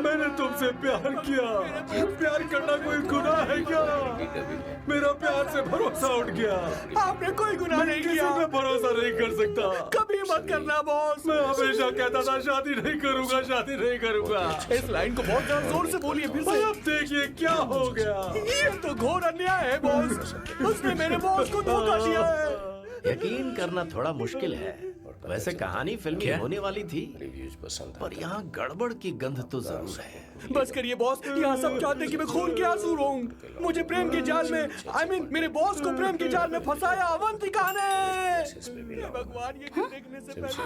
मैंने तुमसे प्यार किया। प्यार करना कोई गुनाह है क्या? मेरा प्यार से भरोसा उठ गया। आपने कोई गुनाह नहीं किया। किसी पे भरोसा नहीं कर सकता। कभी मत करना बॉस। मैं हमेशा कहता था शादी नहीं करूंगा, शादी नहीं करूंगा। इस लाइन को बहुत ज्यादा जोर से बोलिए फिर से। अब देखिए क्या हो गया। ये तो घोर अन्याय है बॉस। उसने मेरे बॉस को धोखा दिया है। यकीन करना थोड़ा मुश्किल है। वैसे कहानी फिल्मी होने वाली थी, पर यहाँ गड़बड़ की गंध तो जरूर है। बस करिए बॉस, यहाँ सब चाहते हैं कि मैं खून के आंसू रोऊं। मुझे प्रेम के जाल में, मेरे बॉस को प्रेम के जाल में फंसाया अवंतिका ने। भगवान, ये देखने से पहले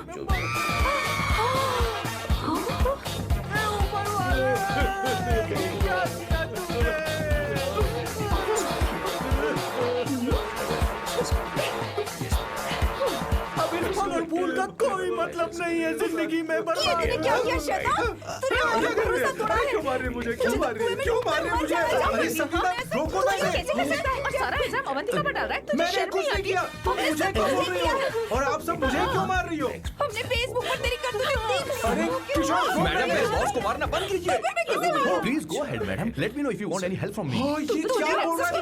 मैं मर ऊपर वाले, क्या किया तुमने? और भूल का कोई मतलब नहीं है जिंदगी में। ये तूने क्या किया शैतान? तूने हमारा भरोसा तोड़ा है। क्यों मार रहे मुझे? क्यों मार रहे? क्यों मार रहे मुझे? अरे संगीता, रोको ना इसे। और सारा इल्जाम अवंतिका पर डाल रहा है। तुझे मैंने शर्म कुछ नहीं नहीं आती? किया। हमने मुझे सब क्यों कुछ बोल रही किया। हो? और आप सब मुझे क्यों मार रही हो? हमने फेसबुक पर तेरी करतूतें देख ली। अरे किशोर, मैडम, मेरे बॉस को मारना बंद कीजिए। Please go ahead, madam. Let me know if you want any help from me. ये क्या बोल रहा है?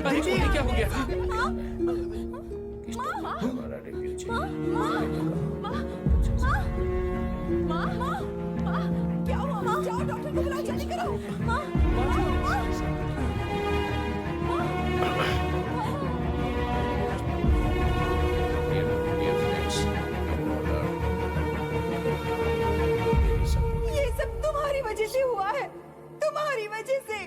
अरे ये क्या हो गया? क्या हुआ? जाओ डॉक्टर को बुलाओ, जल्दी करो। ये सब तुम्हारी वजह से हुआ है, तुम्हारी वजह से।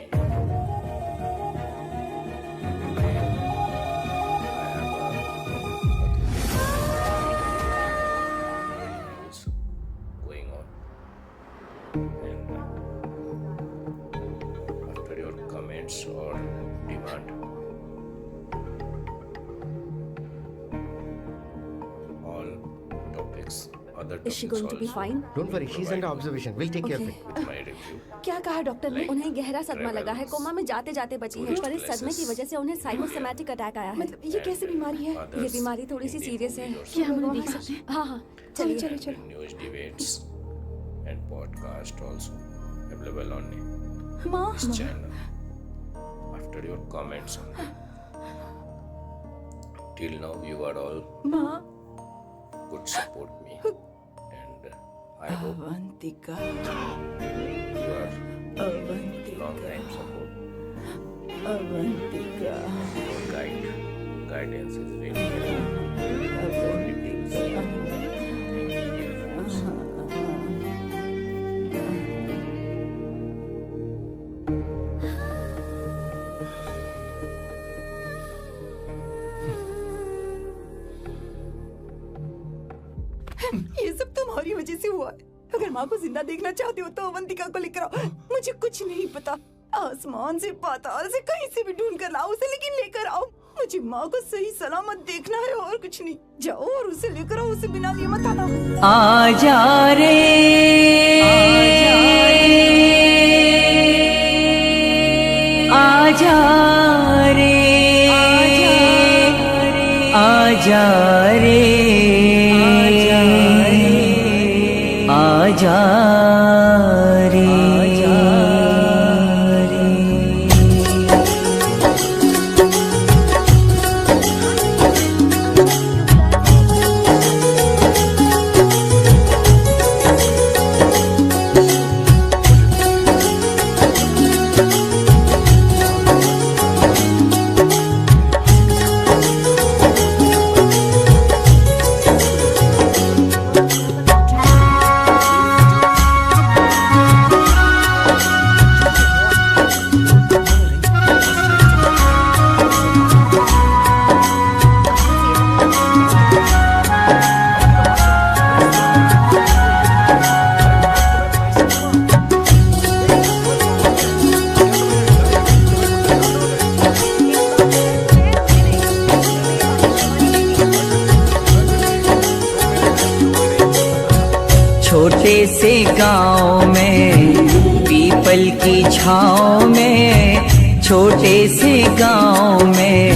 Going on, and after your comments or demand, all topics other Is she topics going to be also fine? Don't worry, she's under observation. We'll take care of it. with my review. क्या कहा doctor ने? उन्हें गहरा सदमा लगा है, coma में जाते जाते बची है, पर इस सदमे की वजह से उन्हें साइकोसोमैटिक अटैक आया है। मतलब ये कैसी बीमारी है? ये बीमारी थोड़ी सी सीरियस है। क्या हम उन्हें देख सकते हैं? हाँ हाँ, चलिए चलो चलो। News debates and podcast also available on माँ, this channel. After your comments, till now you are all माँ, good support me, and I hope Avantika, you are long time support. Avantika, Your guidance is really helpful for reviews. ये सब तुम्हारी वजह से हुआ है। अगर माँ को जिंदा देखना चाहते हो तो अवंतिका को लेकर आओ। मुझे कुछ नहीं पता, आसमान से पाताल से कहीं से भी ढूंढ कर लाओ उसे, लेकिन लेकर आओ। मुझे माँ को सही सलामत देखना है और कुछ नहीं। जाओ और उसे लेकर आओ, उसे बिना लिए मत आना। आजा रे, आजा रे, आजा रे, आजा रे। छोटे से गांव में पीपल की छाँव में, छोटे से गांव में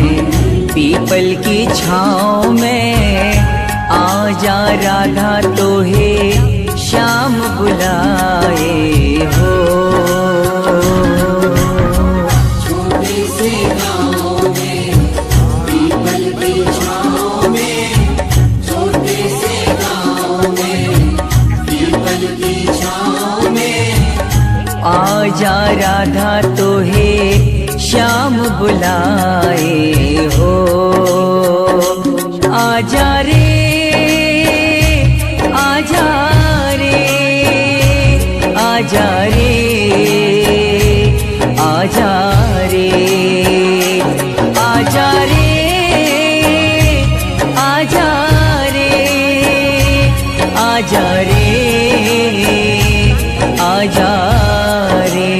पीपल की छाँव में, आज आजा राधा तोहे श्याम बुलाए हो। छोटे से गाँव में पीपल की छाँव में, छोटे से गाँव में पीपल की छाँव में, आजा राधा तोहे श्याम बुलाए हो। आजा रे आजा रे आजा रे आजा रे आजा रे आजा रे आजा रे आजा रे।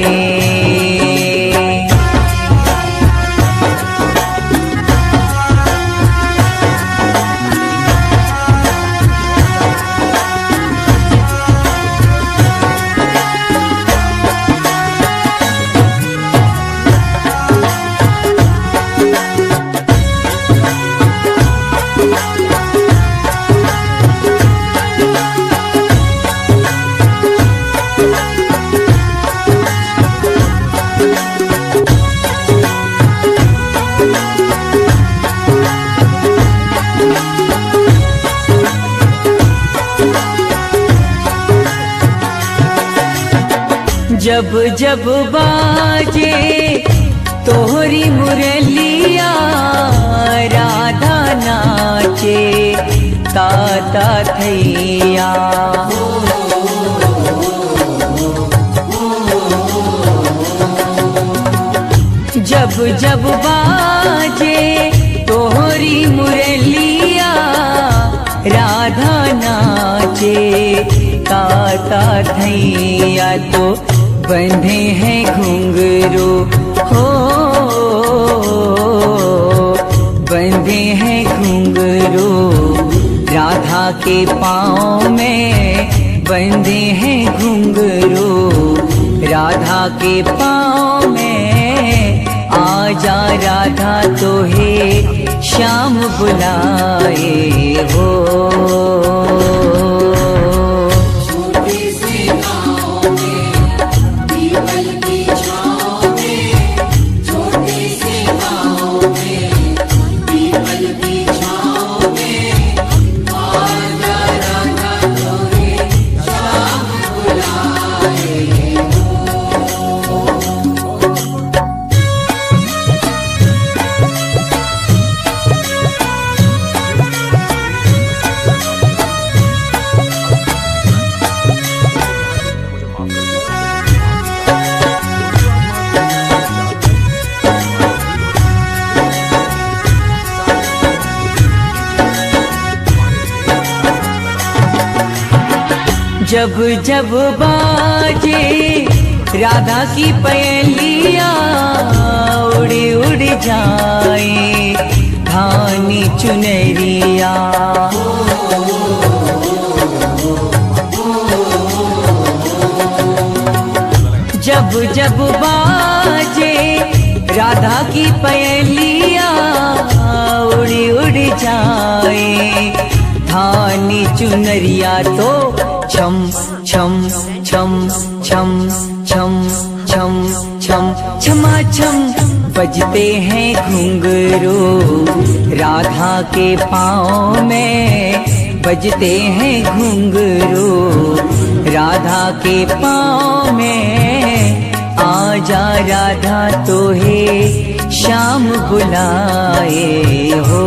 जब जब बाजे तोहरी मुरलिया, राधा नाचे ताता थैया। जब जब बाजे तोहरी मुरलिया, राधा नाचे ताता थैया। तो बंधे हैं घुंघरू हो, बंधे हैं घुंघरू राधा के पाँव में, बंधे हैं घुंघरू राधा के पाँव में। आजा राधा तोहे श्याम बुलाए हो। जब जब बाजे राधा की पयलिया, उड़ी उड़ी जाए धानी चुनरिया। जब जब बाजे राधा की पयलिया, उड़ी उड़ी जाए धानी चुनरिया। तो छम छम छम छम छम छम छम छमा छम बजते हैं घुंघरू राधा के पाँव में, बजते हैं घुंघरू राधा के पाँव में। आजा राधा तोहे श्याम बुलाए हो।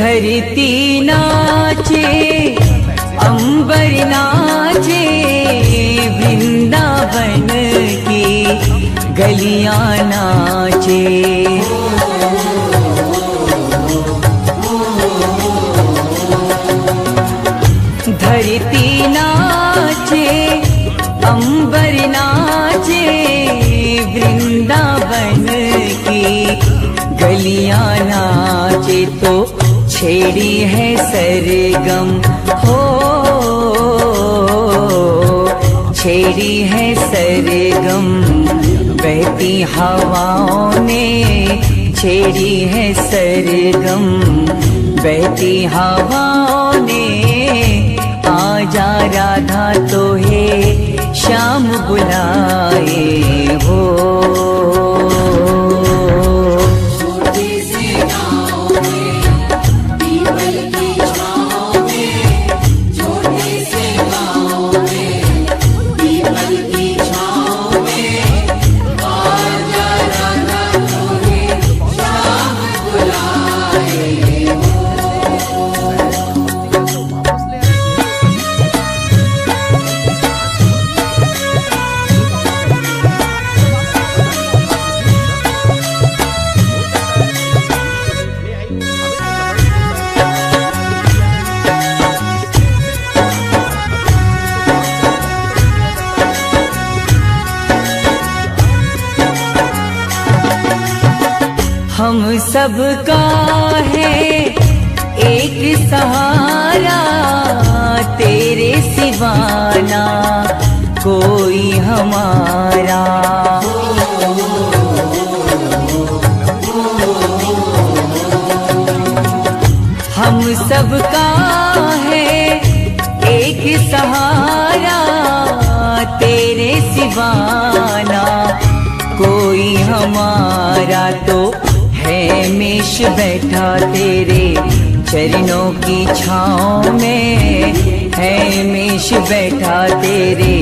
धरती नाचे अंबर नाचे वृंदावन की गलियां नाचे। धरती नाचे अंबर नाचे वृंदावन की गलियां नाचे तो छेड़ी है सरगम हो, छेड़ी है सरगम बहती हवाओं ने, छेड़ी है सरगम बहती हवाओं ने। आजा राधा तो है श्याम बुलाए हो। हम सबका है एक सहारा, तेरे सिवाना कोई हमारा। हम सबका है एक सहारा, तेरे सिवाना कोई हमारा। तो हैमेश बैठा तेरे चरणों की छाँव में, हैमेश बैठा तेरे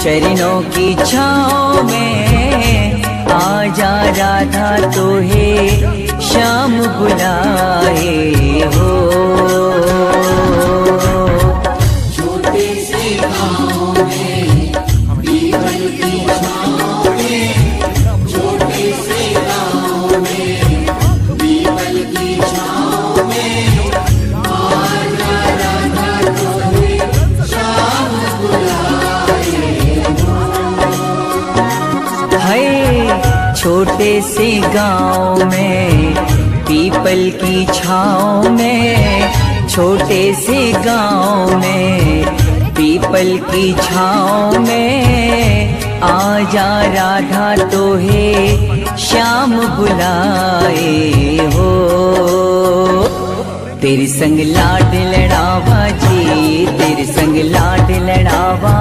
चरणों की छाँव में। आजा राधा तो है श्याम बुलाए हो। छोटे से गाँव में पीपल की छाँव में, छोटे से गाँव में पीपल की छाँव में। आजा राधा तो है श्याम बुलाए हो। है छोटे से गाँव में पीपल की छाँव में, छोटे से गाँव में पीपल की छाँव में। आजा राधा तो है श्याम बुलाए हो। तेरे संग लाड लड़ावा जी, तेरे संग लाड लड़ावा,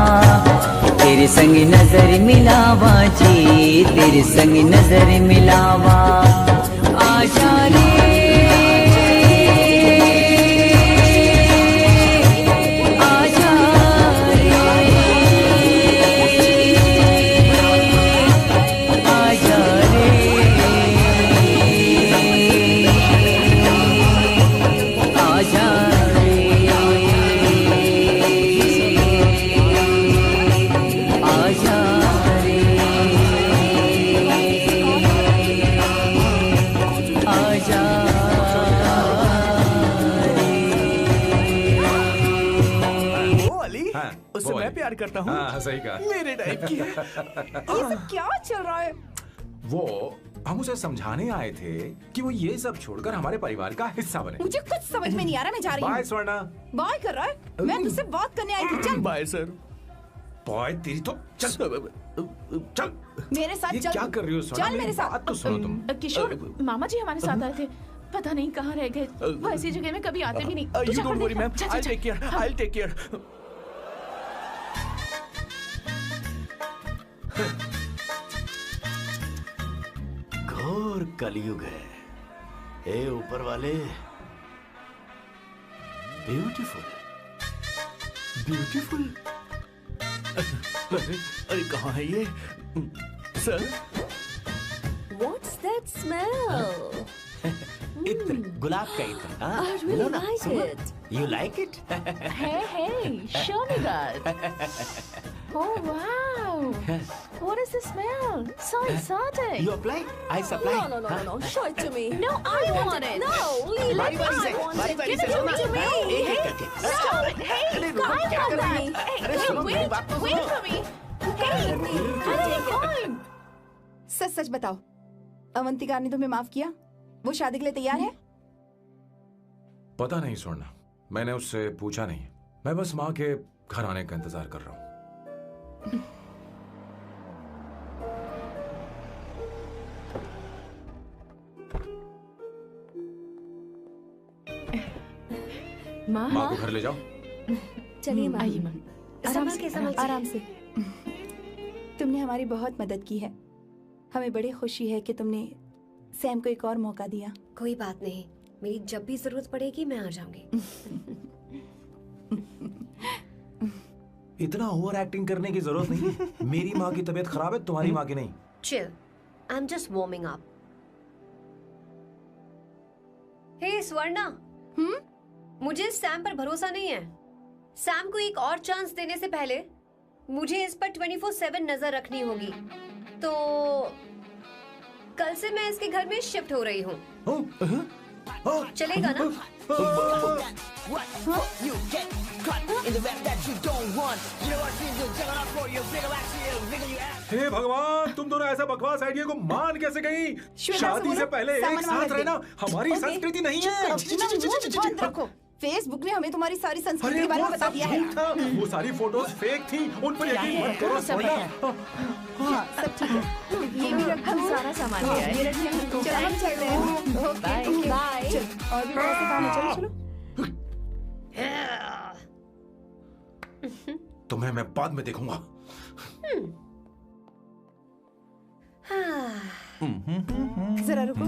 तेरे संग नजर मिलावा जी, तेरे संग नजर मिलावा। आजा रे आजा रे आजा रे आजा रे आजा रे आजा। ओ अली, उससे मैं प्यार करता हूँ। हाँ सही कहा। मेरे टाइप की है। ये सब क्या चल रहा है? वो हम उसे समझाने आए थे कि वो ये सब छोड़कर हमारे परिवार का हिस्सा बने। मुझे कुछ समझ में नहीं आ रहा, मैं जा रही बाय हूँ। स्वर्णा। बाय कर रहा है? मैं तुझसे बात करने आई थी। चल बाय सर। बॉय तेरी तो चल चल। मेरे साथ ये चल। क्या कर रही हो स्वर्णा? चल मेरे साथ। बात तो सुनो तुम। किशोर, मामा जी हमारे साथ आए थे, पता नहीं कहाँ रह गए। वो ऐसी जगह में कभी आते भी नहीं। तू यू जा डोंट कर वरी देख। मैम, जा, जा, आई जा। Take care, I take care. घोर कलयुग है। ए ऊपर वाले, ब्यूटीफुल ब्यूटीफुल। अरे कहाँ है ये सर? What's that smell? इत्र, गुलाब का इत्र। हाँ, मिलो ना। You like it? Hey, show me that. Oh wow! What is the smell? So exotic. You apply? I supply. No. Show it to me. No, I want it. No, leave बारी it. बारी से, बारी बारी से सुनो। एक एक करके। Hey, अरे रुको, क्या कर रही हो? अरे सुनो, मेरी बात तो wait सुनो। for me. Hey, सच सच बताओ, अवंतिका ने तुम्हें माफ किया? वो शादी के लिए तैयार है? पता नहीं स्वर्णा, मैंने उससे पूछा नहीं। मैं बस माँ के घर आने का इंतजार कर रहा हूँ। माँ को घर ले जाओ। चलिए माँ। आइए माँ। आराम से। तुमने हमारी बहुत मदद की है। हमें बड़ी खुशी है कि तुमने सैम को एक और मौका दिया। कोई बात नहीं, मेरी जब भी जरूरत पड़ेगी मैं आ जाऊंगी। इतना ओवर एक्टिंग करने की जरूरत नहीं है। मेरी माँ की तबीयत खराब है, तुम्हारी माँ की नहीं। Chill, I am just warming up. Hey Swarna, मुझे सैम पर भरोसा नहीं है। सैम को एक और चांस देने से पहले मुझे इस पर 24/7 नजर रखनी होगी। तो कल से मैं इसके घर में शिफ्ट हो रही हूँ। चलेगा ना? हे भगवान, तुम दोनों ऐसा बकवास आइडिया को मान कैसे गई? शादी से पहले एक साथ रहना हमारी संस्कृति नहीं है। बंद रखो। फेसबुक ने हमें तुम्हारी सारी संस्कृति के बारे में बता दिया है। वो सारी फोटोज फेक थी, उन पर यकीन मत करो स्वर्णा। हाँ, सब ठीक है। ये भी रखो। सारा सामान लिया है। ये रखिए। चलो हम चलते हैं। Okay, bye. और भी बहुत से काम है, चलो। तुम्हें मैं बाद में देखूंगा। जरा रुको।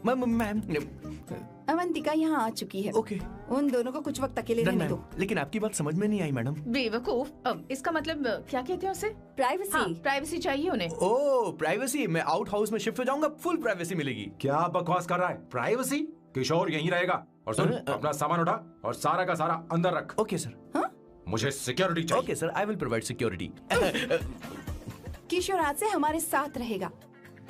मैम, अवंतिका यहाँ आ चुकी है। ओके। उन दोनों को कुछ वक्त अकेले रहने दो। लेकिन आपकी बात समझ में नहीं आई मैडम। बेवकूफ। अब इसका मतलब क्या कहते हैं उसे? प्राइवेसी। हाँ, प्राइवेसी चाहिए उन्हें। ओह, प्राइवेसी। मैं आउट हाउस में शिफ्ट हो जाऊंगा, फुल प्राइवेसी मिलेगी। क्या बकवास कर रहा है? प्राइवेसी? किशोर यहीं रहेगा। और सुन, अपना सामान उठा और सारा का सारा अंदर रख। Okay sir. हाँ? मुझे सिक्योरिटी चाहिए। Okay sir, I will provide security. Kishore आज से हमारे साथ रहेगा,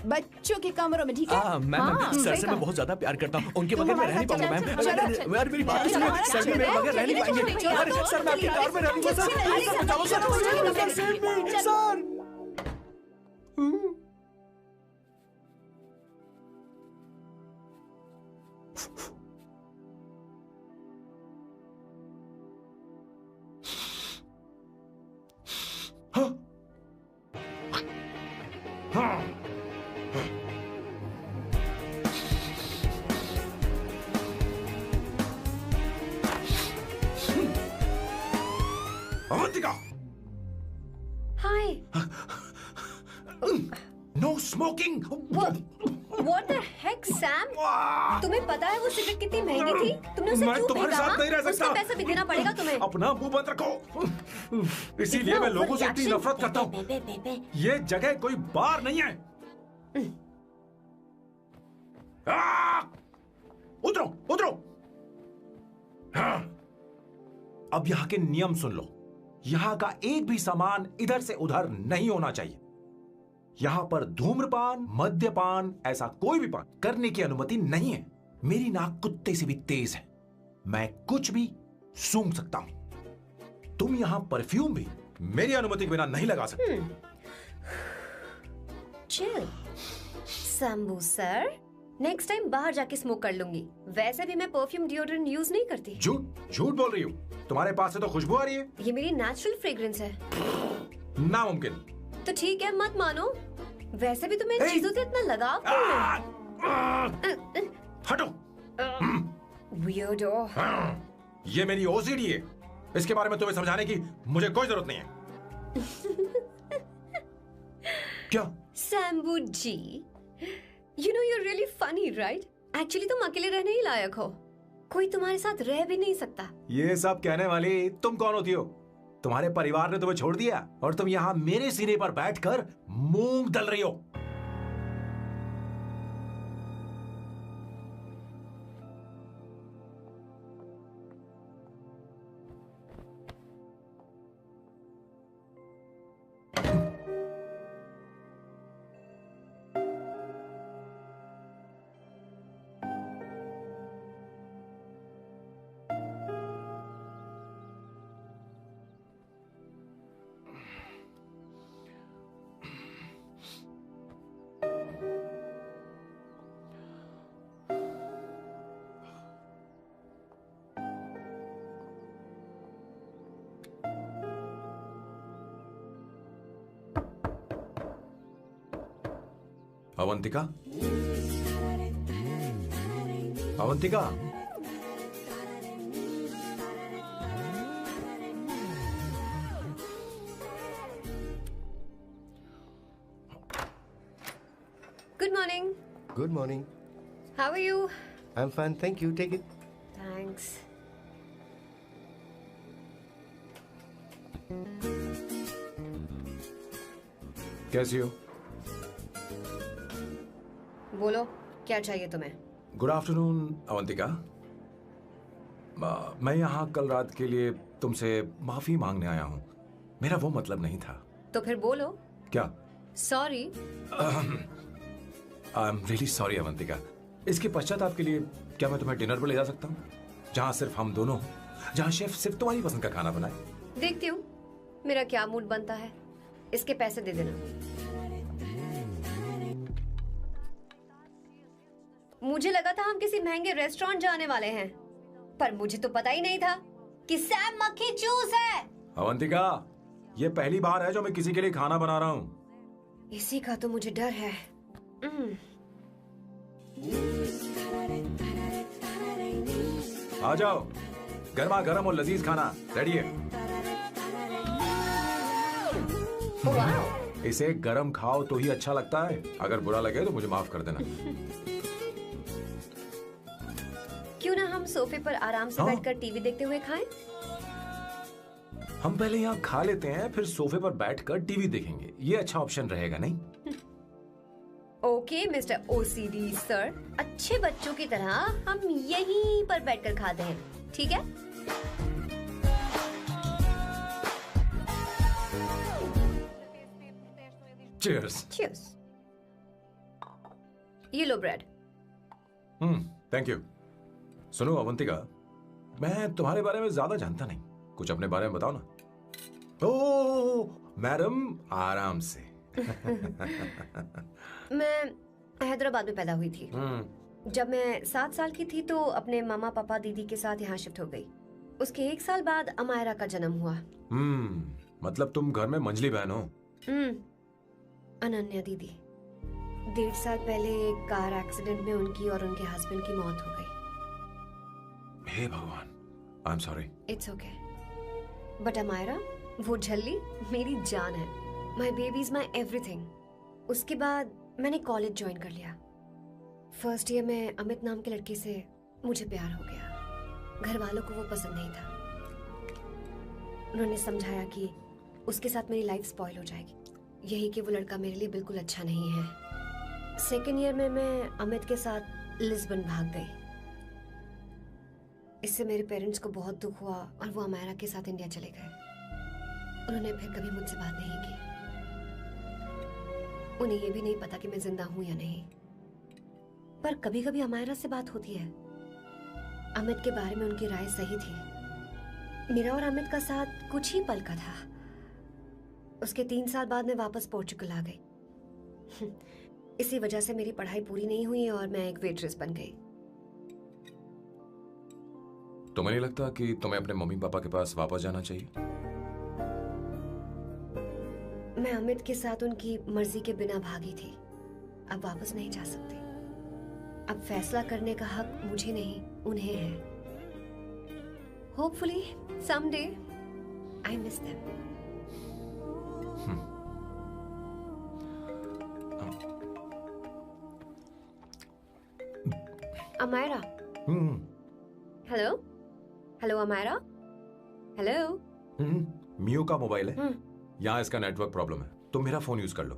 बच्चों के कमरों में, ठीक है? मैम, सर से मैं बहुत ज्यादा प्यार करता हूँ। उनके बगैर मैं रह नहीं पाऊंगा मैम। यार मेरी बात सुनिए, सर भी मेरे बगैर रह नहीं पाएंगे। अरे सर, मैं आपकी कार में रहूंगा सर। बचाओ sir, sir. Avantika! Hi. No smoking. What the heck, Sam? तुम्हें पता है वो सिगरेट कितनी महंगी थी? तुमने उसे मैं क्यों तुम्हारे फेंका? साथ नहीं रह सकता। उसका पैसा भी देना पड़ेगा तुम्हें। अपना मुंह बंद रखो। इसीलिए मैं लोगों से इतनी नफरत करता हूँ। ये जगह कोई बार नहीं है। उतरो, उतरो। हाँ। अब यहाँ के नियम सुन लो। यहाँ का एक भी सामान इधर से उधर नहीं होना चाहिए। यहाँ पर धूम्रपान, मद्यपान, ऐसा कोई भी पान करने की अनुमति नहीं है। मेरी नाक कुत्ते से भी तेज है, मैं कुछ भी सूंघ सकता हूं। तुम यहाँ परफ्यूम भी मेरी अनुमति के बिना नहीं लगा सकते। Chill Shambhu sir, next time बाहर जाके स्मोक कर लूंगी। वैसे भी मैं परफ्यूम डिओड्रेंट यूज नहीं करती। झूठ बोल रही हो। तुम्हारे पास से तो खुशबू आ रही है। ये मेरी नेचुरल फ्रेग्रेंस है। नामुमकिन। तो ठीक है, मत मानो। वैसे भी तुम्हें इन चीजों से इतना लगाव क्यों है? हटो। Weirdo। ये मेरी ओसीडी है। इसके बारे में तुम्हें समझाने की मुझे कोई जरूरत नहीं है। क्या? शंभू जी, you know you're really funny, right? Actually तुम अकेले रहने ही लायक हो। कोई तुम्हारे साथ रह भी नहीं सकता। ये सब कहने वाली तुम कौन होती हो? तुम्हारे परिवार ने तुम्हें छोड़ दिया और तुम यहाँ मेरे सीने पर बैठकर मूंग दल रही हो। Avantika, Avantika, good morning. Good morning. How are you? I'm fine, thank you. Take it. Thanks. कैसी हो? बोलो, क्या चाहिए तुम्हें? Good afternoon Avantika. मैं यहाँ कल रात के लिए तुमसे माफी मांगने आया हूँ. मेरा वो मतलब नहीं था. तो फिर बोलो. क्या? Sorry. I am really sorry Avantika. इसके पश्चाताप के लिए क्या मैं तुम्हें डिनर पर ले जा सकता हूँ, जहाँ सिर्फ हम दोनों, जहाँ शेफ सिर्फ तुम्हारी पसंद का खाना बनाए? देखती हूँ मेरा क्या मूड बनता है. इसके पैसे दे देना. मुझे लगा था हम किसी महंगे रेस्टोरेंट जाने वाले हैं, पर मुझे तो पता ही नहीं था कि सैम मक्खी चूस है. अवंतिका, ये पहली बार है जो मैं किसी के लिए खाना बना रहा हूँ. इसी का तो मुझे डर है. आ जाओ, गर्मा गर्म और लजीज खाना रेडी है. वाह. इसे गरम खाओ तो ही अच्छा लगता है. अगर बुरा लगे तो मुझे माफ कर देना. क्यों ना हम सोफे पर आराम से बैठकर टीवी देखते हुए खाएं? हम पहले यहाँ खा लेते हैं, फिर सोफे पर बैठकर टीवी देखेंगे. ये अच्छा ऑप्शन रहेगा नहीं? Okay mister OCD sir. अच्छे बच्चों की तरह हम यहीं पर बैठकर खाते हैं, ठीक है? Cheers. Cheers. ये लो ब्रेड. Thank you. सुनो अवंतिका, मैं तुम्हारे बारे में ज्यादा जानता नहीं. कुछ अपने बारे में बताओ ना. ओ मैडम, आराम से. मैं हैदराबाद में पैदा हुई थी. जब मैं 7 साल की थी तो अपने मामा पापा दीदी के साथ यहाँ शिफ्ट हो गई. उसके 1 साल बाद अमायरा का जन्म हुआ. मतलब तुम घर में मंझली बहन हो? अनन्या दीदी. 1.5 साल पहले एक कार एक्सीडेंट में उनकी और उनके हस्बैंड की मौत हो गई. हे भगवान, I am sorry. It's okay. But Amayra, वो झल्ली मेरी जान है. My baby is my everything. उसके बाद मैंने कॉलेज ज्वाइन कर लिया. फर्स्ट ईयर में अमित नाम के लड़के से मुझे प्यार हो गया. घर वालों को वो पसंद नहीं था. उन्होंने समझाया कि उसके साथ मेरी लाइफ स्पॉइल हो जाएगी, यही कि वो लड़का मेरे लिए बिल्कुल अच्छा नहीं है. सेकेंड ईयर में मैं अमित के साथ लिस्बन भाग गई. इससे मेरे पेरेंट्स को बहुत दुख हुआ और वो अमायरा के साथ इंडिया चले गए. उन्होंने फिर कभी मुझसे बात नहीं की. उन्हें ये भी नहीं पता कि मैं जिंदा हूं या नहीं. पर कभी कभी अमायरा से बात होती है. अमित के बारे में उनकी राय सही थी. मेरा और अमित का साथ कुछ ही पल का था. उसके 3 साल बाद मैं वापस पोर्चुगल आ गई. इसी वजह से मेरी पढ़ाई पूरी नहीं हुई और मैं एक वेट्रेस बन गई. तुम्हें नहीं लगता कि तुम्हें अपने मम्मी पापा के पास वापस जाना चाहिए? मैं अमित के साथ उनकी मर्जी के बिना भागी थी. अब वापस नहीं जा सकती. अब फैसला करने का हक मुझे नहीं, उन्हें है. Hopefully someday I miss them. Amayra. Hello hello Amayra. Hello. मियो का मोबाइल है. यहाँ इसका नेटवर्क प्रॉब्लम है. तुम मेरा फोन यूज कर लो.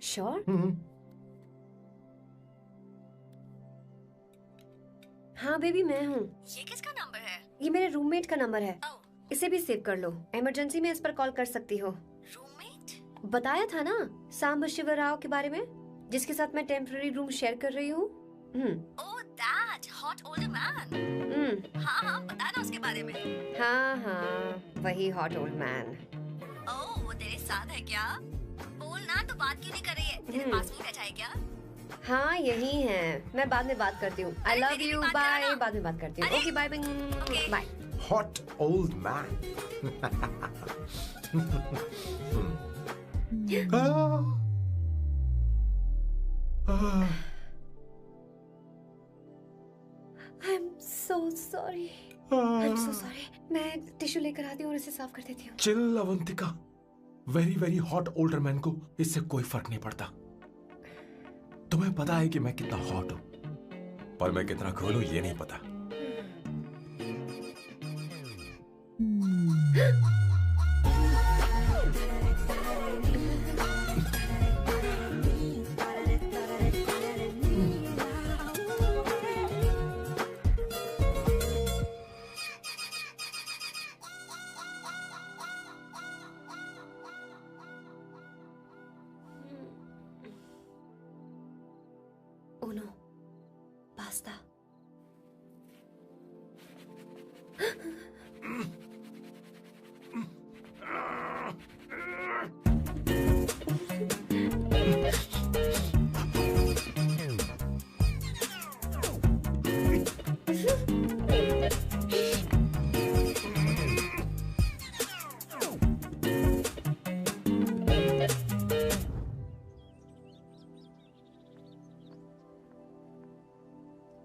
श्योर. हाँ बेबी, मैं हूँ. ये किसका नंबर है? ये मेरे रूममेट का नंबर है. इसे भी सेव कर लो. इमरजेंसी में इस पर कॉल कर सकती हो. रूममेट? बताया था ना सांब शिवराव के बारे में, जिसके साथ मैं टेम्पररी रूम शेयर कर रही हूँ. Oh that hot old man. हाँ, बता ना उसके बारे में. हाँ, वही हॉट ओल्ड मैन. ओह, वो तेरे साथ है क्या? बोल ना, तो बात क्यों नहीं कर रही है? तेरे पास में बैठा है क्या? हाँ, यही है. मैं बाद में बात करती हूँ. I love you. बाय. बाद में बात करती हूँ. Okay bye. Bye. Hot old man. I'm so sorry. I'm so sorry. मैं टिश्यू लेकर आती हूँ और इसे साफ कर देती हूँ. Chill Avantika, very very hot older man को इससे कोई फर्क नहीं पड़ता. तुम्हें पता है कि मैं कितना हॉट हूं, पर मैं कितना कूल हूं ये नहीं पता. Uno, pasta.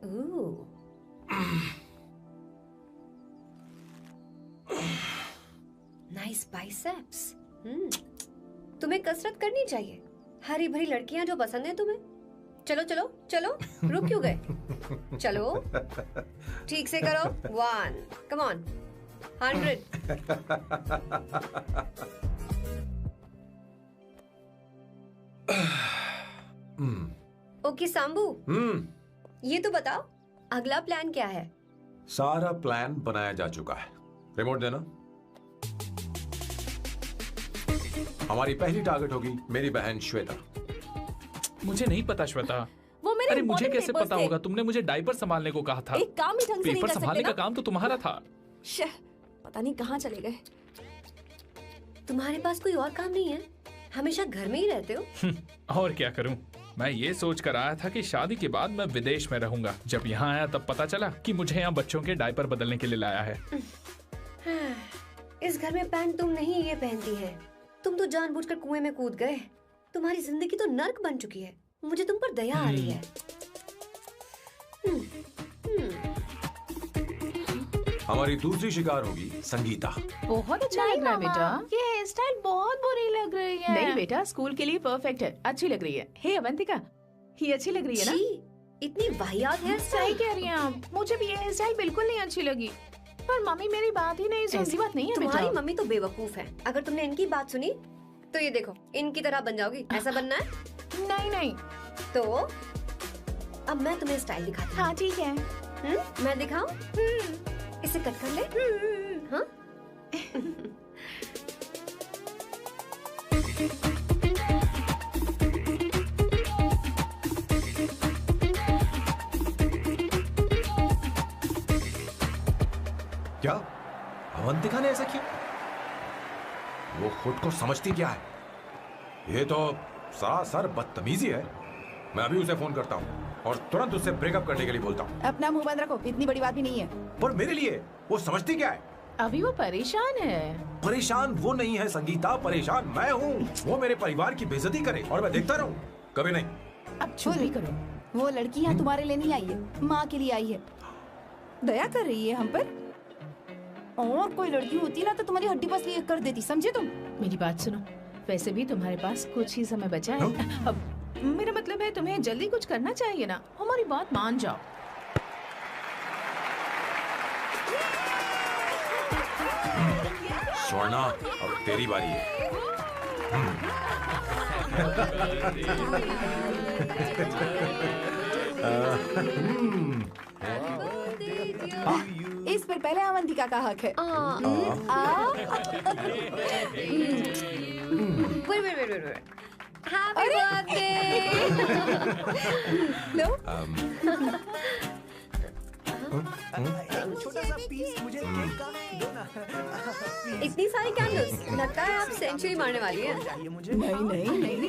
Ooh. Nice biceps. तुम्हें कसरत करनी चाहिए. हरी भरी लड़कियां जो पसंद है तुम्हें. चलो चलो चलो, रुक क्यों गए? चलो, ठीक से करो. 1, come on, 100. ओके सांबू, ये तो बताओ अगला प्लान क्या है? सारा प्लान बनाया जा चुका है. रिमोट देना. हमारी पहली टारगेट होगी मेरी बहन श्वेता. मुझे नहीं पता श्वेता. वो मेरे अरे मुझे important कैसे papers पता थे. होगा? तुमने मुझे डायपर संभालने को कहा था. एक काम ही ढंग से नहीं पेपर कर सकते संभालने ना? का काम तो तुम्हारा था. पता नहीं कहाँ चले गए. तुम्हारे पास कोई और काम नहीं है? हमेशा घर में ही रहते हो? और क्या करूं? मैं ये सोच कर आया था कि शादी के बाद मैं विदेश में रहूंगा. जब यहाँ आया तब पता चला कि मुझे यहाँ बच्चों के डायपर बदलने के लिए लाया है. इस घर में पैंट तुम नहीं ये पहनती है. तुम तो जानबूझकर कुएं में कूद गए. तुम्हारी जिंदगी तो नर्क बन चुकी है. मुझे तुम पर दया आ रही है. हमारी दूसरी शिकार होगी संगीता. बहुत अच्छा लग रहा है बेटा. ये हेयर स्टाइल बहुत बुरी लग रही है. नहीं बेटा, स्कूल के लिए परफेक्ट है. अच्छी लग रही है. हे अवंतिका, ये अच्छी लग रही है ना? इतनी वाहियात हेयर सही स्टाइल. कह रही हैं आप. मुझे भी ये हेयर स्टाइल बिल्कुल नहीं अच्छी लगी. पर मम्मी मेरी बात ही नहीं सुनती. ऐसी बात नहीं है तुम्हारी बेटा. मम्मी तो बेवकूफ है. अगर तुमने इनकी बात सुनी तो ये देखो इनकी तरह बन जाओगी. ऐसा बनना है? नहीं नहीं. तो अब मैं तुम्हें स्टाइल दिखाती हूँ. हाँ ठीक है. मैं दिखाऊं? इसे कट कर ले. हाँ? क्या अवंतिका ने ऐसा किया? वो खुद को समझती क्या है? ये तो सरासर बदतमीजी है. मैं अभी उसे फोन करता हूँ और तुरंत उससे ब्रेकअप करने के लिए बोलता हूँ. अपना मुंह बंद रखो. इतनी बड़ी बात भी नहीं है. पर मेरे लिए वो समझती क्या है? अभी वो परेशान है. परेशान वो नहीं है संगीता, परेशान मैं हूँ. वो मेरे परिवार की बेइज्जती करे और मैं देखता रहूँ. कभी नहीं. अब चुप ही करो. वो लड़की यहाँ तुम्हारे लिए नहीं आई है, माँ के लिए आई है. दया कर रही है हम पर. और कोई लड़की होती ना तो तुम्हारी हड्डी पसली कर देती. समझे तुम? मेरी बात सुनो. वैसे भी तुम्हारे पास कुछ ही समय बचा है. अब मेरा मतलब है तुम्हें जल्दी कुछ करना चाहिए ना. हमारी बात मान जाओ. स्वर्णा, अब तेरी बारी है. इस पर पहले अवंतिका का हक है. Wait. Happy birthday! लो. छोटा सा पीस मुझे केक का दो ना. इतनी सारी कैंडल्स. लगता है आप सेंचुरी मारने वाली है. नहीं.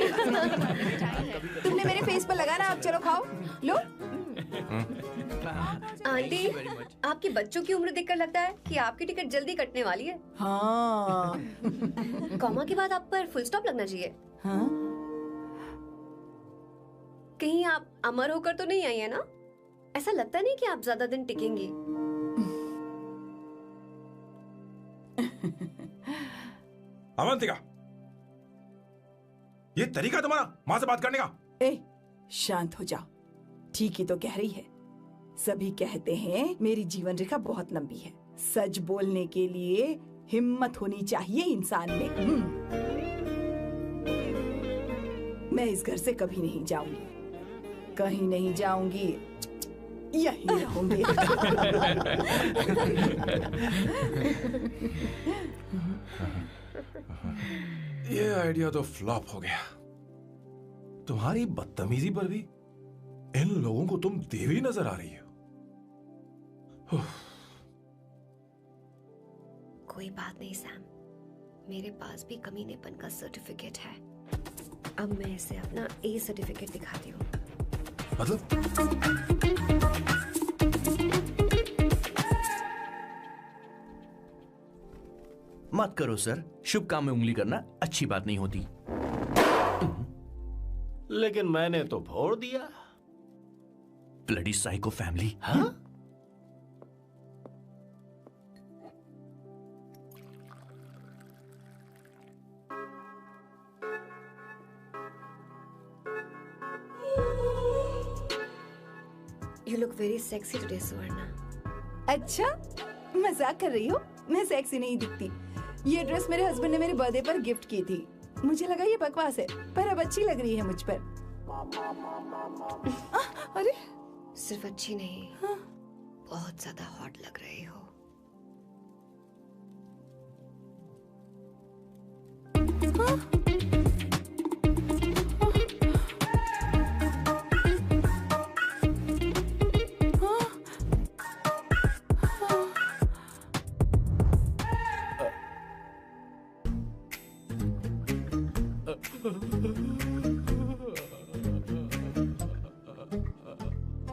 तुमने मेरे फेस पर लगाना. अब चलो खाओ. लो. आंटी, आपके बच्चों की उम्र देखकर लगता है कि आपकी टिकट जल्दी कटने वाली है। हाँ। कॉमा के बाद आप पर फुल स्टॉप लगना चाहिए। हाँ? कहीं आप अमर होकर तो नहीं आई है ना? ऐसा लगता नहीं कि आप ज्यादा दिन टिकेंगी। अवंतिका, ये तरीका तुम्हारा माँ से बात करने का? ए, शांत हो जाओ। ठीक ही तो कह रही है। सभी कहते हैं मेरी जीवन रेखा बहुत लंबी है। सच बोलने के लिए हिम्मत होनी चाहिए इंसान में। मैं इस घर से कभी नहीं जाऊंगी, कहीं नहीं जाऊंगी, यहीं रहूंगी। ये आइडिया तो फ्लॉप हो गया। तुम्हारी बदतमीजी पर भी इन लोगों को तुम देवी नजर आ रही हो। कोई बात नहीं सैम, मेरे पास भी कमीनेपन का सर्टिफिकेट है। अब मैं इसे अपना ए सर्टिफिकेट दिखाती हूँ। मतलब? मत करो सर, शुभ काम में उंगली करना अच्छी बात नहीं होती। लेकिन मैंने तो फोड़ दिया। Bloody psycho family. हाँ? You look very sexy today, सुवर्णा। अच्छा, मजाक कर रही हो? मैं सेक्सी नहीं दिखती। ये ड्रेस मेरे हस्बैंड ने मेरे बर्थडे पर गिफ्ट की थी। मुझे लगा ये बकवास है, पर अब अच्छी लग रही है मुझ पर। अरे, सिर्फ अच्छी नहीं, हाँ? बहुत ज्यादा हॉट लग रही हो। हाँ?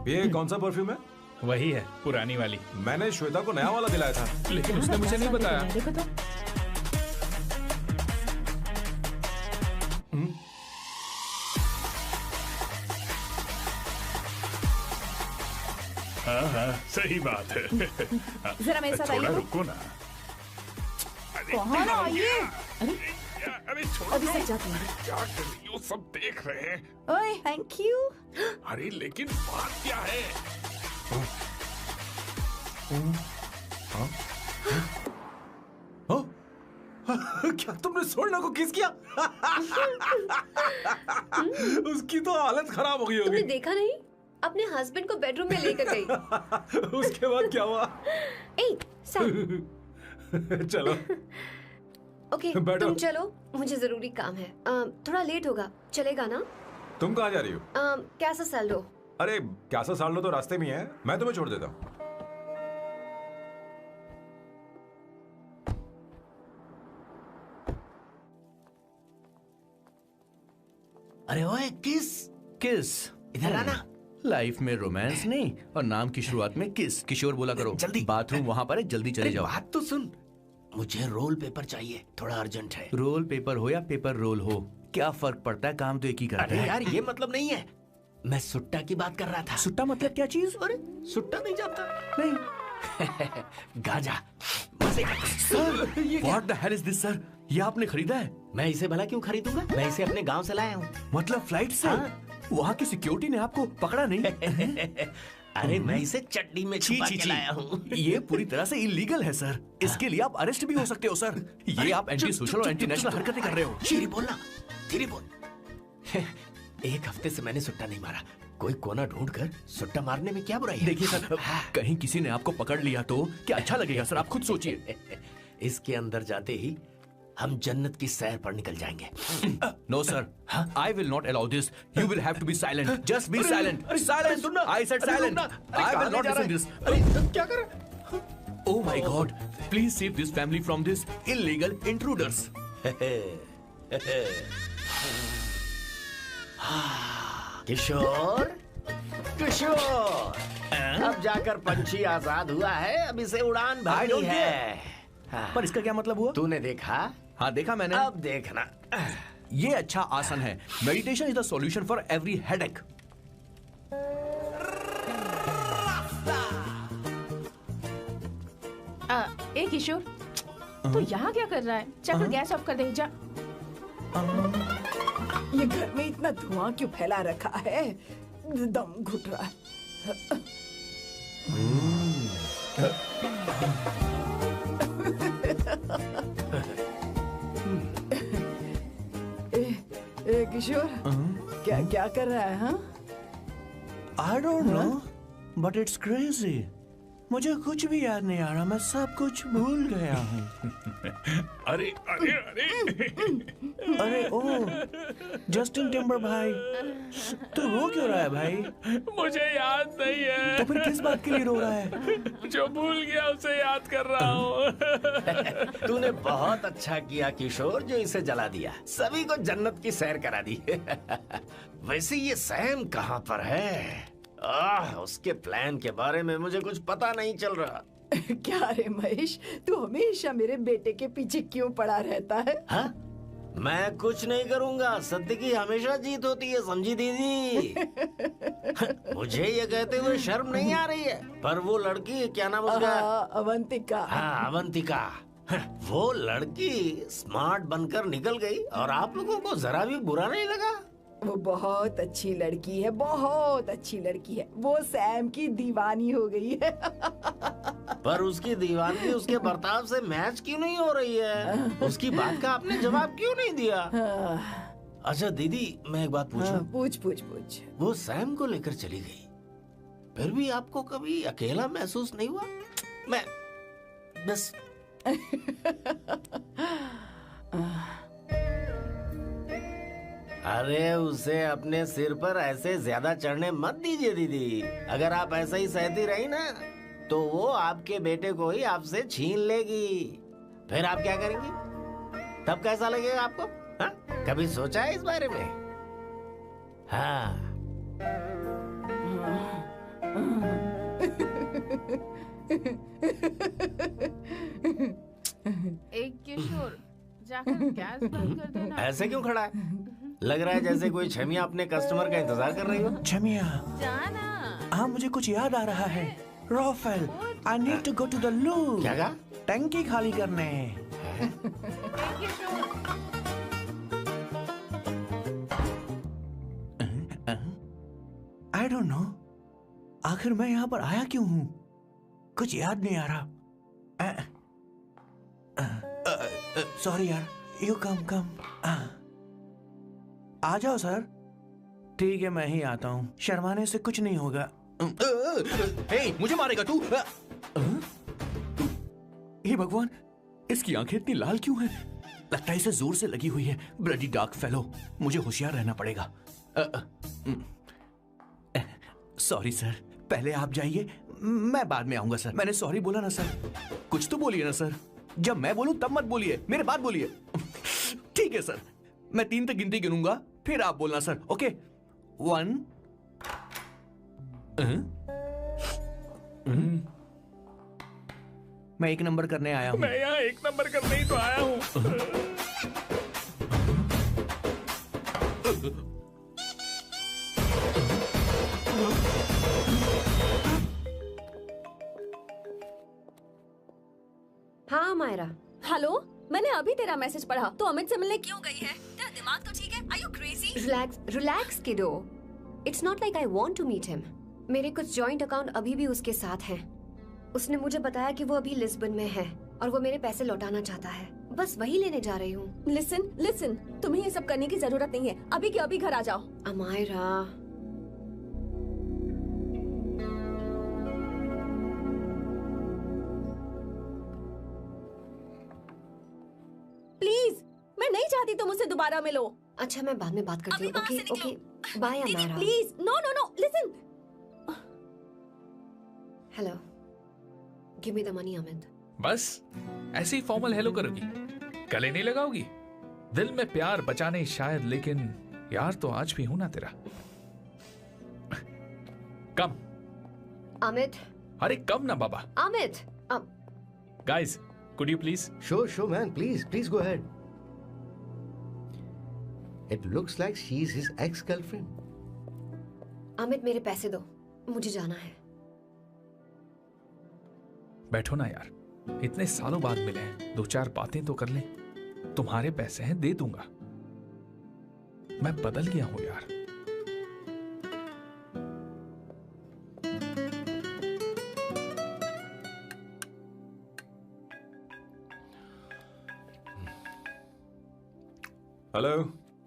ये कौन सा परफ्यूम है? वही है, पुरानी वाली। मैंने श्वेता को नया वाला दिलाया था। लेकिन उसने मुझे नहीं बताया। देखो तो। हाँ हाँ, सही बात है। जरा मेरे साथ आइए। थोड़ा रुको ना। कहाँ ना आइए? अरे अभी से जाती हूँ। क्या कर रही हो? सब देख रहे हैं। ओए, थैंक यू। अरे लेकिन बात क्या है? क्या तुमने स्वर्णा को किस किया? उसकी तो हालत खराब हो गई होगी। तुमने देखा नहीं? अपने हस्बैंड को बेडरूम में लेकर गई। उसके बाद क्या हुआ? ए, सैम। चलो। ओके, तुम चलो, मुझे जरूरी काम है। थोड़ा लेट होगा, चलेगा ना? तुम कहाँ जा रही हो? कैसा साल लो? अरे कैसा साल लो तो रास्ते में है, मैं तुम्हें छोड़ देता हूँ। अरे ओए, किस किस इधर आना। लाइफ में रोमांस नहीं और नाम की शुरुआत में किस। किशोर बोला करो। जल्दी। बाथरूम वहाँ पर है, जल्दी चले जाओ। बात तो सुन, मुझे रोल पेपर चाहिए, थोड़ा अर्जेंट है। रोल पेपर हो या पेपर रोल हो, क्या फर्क पड़ता है, काम तो एक ही करता अरे है। यार, ये मतलब नहीं है। मैं सुट्टा की बात कर रहा था। सुट्टा मतलब क्या चीज? अरे सुट्टा नहीं जानता? नहीं। गांजा। What the hell is this, sir? ये आपने खरीदा है? मैं इसे भला क्यों खरीदूंगा? मैं इसे अपने गांव से लाया हूँ। मतलब फ्लाइट से? हाँ? वहाँ की सिक्योरिटी ने आपको पकड़ा नहीं? अरे मैं इसे चटनी में छुपा के लाया हूँ। ये पूरी तरह से इलीगल है सर। इसके लिए आप अरेस्ट भी हो सकते हो सर। ये आप एंटी सोशल और एंटी नेशनल हरकतें कर रहे हो। धीरे बोलना, धीरे बोल। एक हफ्ते से मैंने सुट्टा नहीं मारा। कोई कोना ढूंढ कर सुट्टा मारने में क्या बुराई है? देखिए सर, कहीं किसी ने आपको पकड़ लिया तो क्या अच्छा लगेगा सर? आप खुद सोचिए। इसके अंदर जाते ही हम जन्नत की सैर पर निकल जाएंगे। No sir, I will not allow this. You will have to be silent. Just be silent. Silent. I said silent. I will not listen this. क्या कर रहे हैं? Oh my God! Please save this family from this illegal intruders. किशोर, किशोर, अब जाकर पंछी आजाद हुआ है, अब इसे उड़ान I भरनी don't है। हाँ। पर इसका क्या मतलब हुआ? तूने देखा? हाँ देखा मैंने। अब देखना। ये अच्छा आसन है। Meditation is the solution for every headache. ए किशोर, तू यहाँ क्या कर रहा है? चल गैस ऑफ कर दे जा। ये घर में इतना धुआं क्यों फैला रखा है? दम घुट रहा है। ए किशोर, क्या क्या कर रहा है? हाँ? I don't know, but it's crazy. मुझे कुछ भी याद नहीं आ रहा, मैं सब कुछ भूल गया हूँ। अरे अरे अरे अरे ओ, जस्टिन टिम्बर भाई, तू रो क्यों रहा है भाई? मुझे याद नहीं है। तो फिर किस बात के लिए रो रहा है? जो भूल गया उसे याद कर रहा हूँ। तूने बहुत अच्छा किया किशोर, जो इसे जला दिया, सभी को जन्नत की सैर करा दी। वैसे ये सैम कहाँ पर है? उसके प्लान के बारे में मुझे कुछ पता नहीं चल रहा। क्या रे महेश, तू हमेशा मेरे बेटे के पीछे क्यों पड़ा रहता है? हाँ? मैं कुछ नहीं करूंगा, सत्य की हमेशा जीत होती है, समझी दीदी? मुझे ये कहते हुए शर्म नहीं आ रही है, पर वो लड़की, क्या नाम उसका? अवंतिका। हाँ, अवंतिका। वो लड़की स्मार्ट बनकर निकल गई और आप लोगों को जरा भी बुरा नहीं लगा? वो बहुत अच्छी लड़की है, बहुत अच्छी लड़की है। वो सैम की दीवानी हो गई है। पर उसकी दीवानगी उसके बर्ताव से मैच क्यों नहीं हो रही है? उसकी बात का आपने जवाब क्यों नहीं दिया? अच्छा दीदी, मैं एक बात पूछूं? पूछ पूछ पूछ। वो सैम को लेकर चली गई, फिर भी आपको कभी अकेला महसूस नहीं हुआ? मैं बस अरे उसे अपने सिर पर ऐसे ज्यादा चढ़ने मत दीजिए दीदी। अगर आप ऐसा ही सहती रही ना, तो वो आपके बेटे को ही आपसे छीन लेगी। फिर आप क्या करेंगी? तब कैसा लगेगा आपको? हा? कभी सोचा है इस बारे में? हाँ। एक किशोर, जाकर गैस बंद कर देना। ऐसे क्यों खड़ा है? लग रहा है जैसे कोई छमिया अपने कस्टमर का इंतजार कर रही हो। छमिया, जाना। हाँ मुझे कुछ याद आ रहा है। Rafael, I need to go to the loo। क्या कहा? टंकी खाली करने। I don't know, आखिर मैं यहाँ पर आया क्यों हूँ? कुछ याद नहीं आ रहा। सॉरी यार, यू कम। आ जाओ सर। ठीक है, मैं ही आता हूँ, शर्माने से कुछ नहीं होगा। हे, मुझे मारेगा तू? हे भगवान, इसकी आंखें इतनी लाल क्यों हैं? लगता है इसे जोर से लगी हुई है। ब्लडी डार्क फेलो, मुझे होशियार रहना पड़ेगा। सॉरी सर, पहले आप जाइए, मैं बाद में आऊंगा सर। मैंने सॉरी बोला ना सर? कुछ तो बोलिए ना सर। जब मैं बोलूं तब मत बोलिए, मेरे बाद बोलिए। ठीक है सर, मैं 3 तक गिनती गिनूंगा, फिर आप बोलना सर। ओके, 1। मैं 1 नंबर करने आया हूँ। मैं यहाँ 1 नंबर करने ही तो आया हूँ। हाँ मायरा। हेलो, मैंने अभी तेरा मैसेज पढ़ा। तो अमित से मिलने क्यों गई है? तेरा दिमाग तो ठीक है? Are you crazy? Relax kiddo. It's not like I want to meet him. मेरे कुछ जॉइंट अकाउंट अभी भी उसके साथ हैं। उसने मुझे बताया कि वो अभी लिस्बन में है और वो मेरे पैसे लौटाना चाहता है। बस वही लेने जा रही हूँ। लिसन, तुम्हें ये सब करने की जरूरत नहीं है। अभी के अभी घर आ जाओ। अमायरा, प्लीज, मैं नहीं चाहती तुम मुझसे दोबारा मिलो। अच्छा, मैं बाद में बात करती हूँ। Okay, bye Amayra. Please, no, listen. Hello, give me the money Amit. बस ऐसे ही फॉर्मल हेलो करोगी, गले नहीं लगाओगी? दिल में प्यार बचा नहीं शायद, लेकिन यार तो आज भी हूं ना तेरा। कम। अमित। अरे कम ना बाबा। Amit. Guys, could you please? Sure, man. Please go ahead. It looks like she's his ex-girlfriend. Amit मेरे पैसे दो, मुझे जाना है। बैठो ना यार, इतने सालों बाद मिले हैं, 2-4 बातें तो कर लें। तुम्हारे पैसे हैं, दे दूंगा। मैं बदल गया हूं यार। हेलो।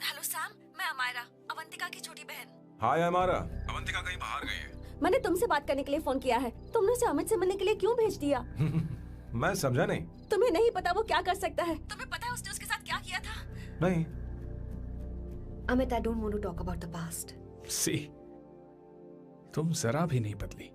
हेलो सैम, मैं अमायरा, अवंतिका की छोटी बहन। हाय अमायरा। अवंतिका कहीं बाहर गई है। मैंने तुमसे बात करने के लिए फोन किया है। तुमने उसे अमित से मिलने के लिए क्यों भेज दिया? मैं समझा नहीं। तुम्हें नहीं पता वो क्या कर सकता है? तुम्हें पता है उसने उसके साथ क्या किया था? नहीं। Amit, I don't want to talk about the past. See, तुम जरा भी नहीं बदली।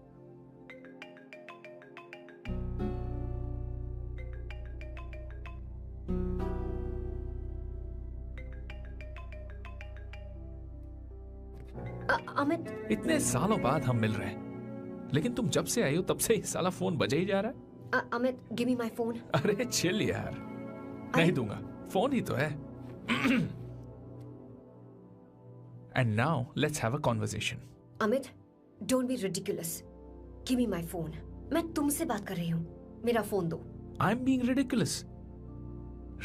अमित, इतने सालों बाद हम मिल रहे हैं, लेकिन तुम जब से आई हो तब से ही साला फोन बजे ही जा रहा है। Amit, give me my phone. अरे चिल यार, नहीं दूंगा, फोन ही तो है। And now let's have a conversation. Amit, don't be ridiculous. Give me my phone. मैं तुमसे बात कर रही हूँ, मेरा फोन दो। I'm being ridiculous.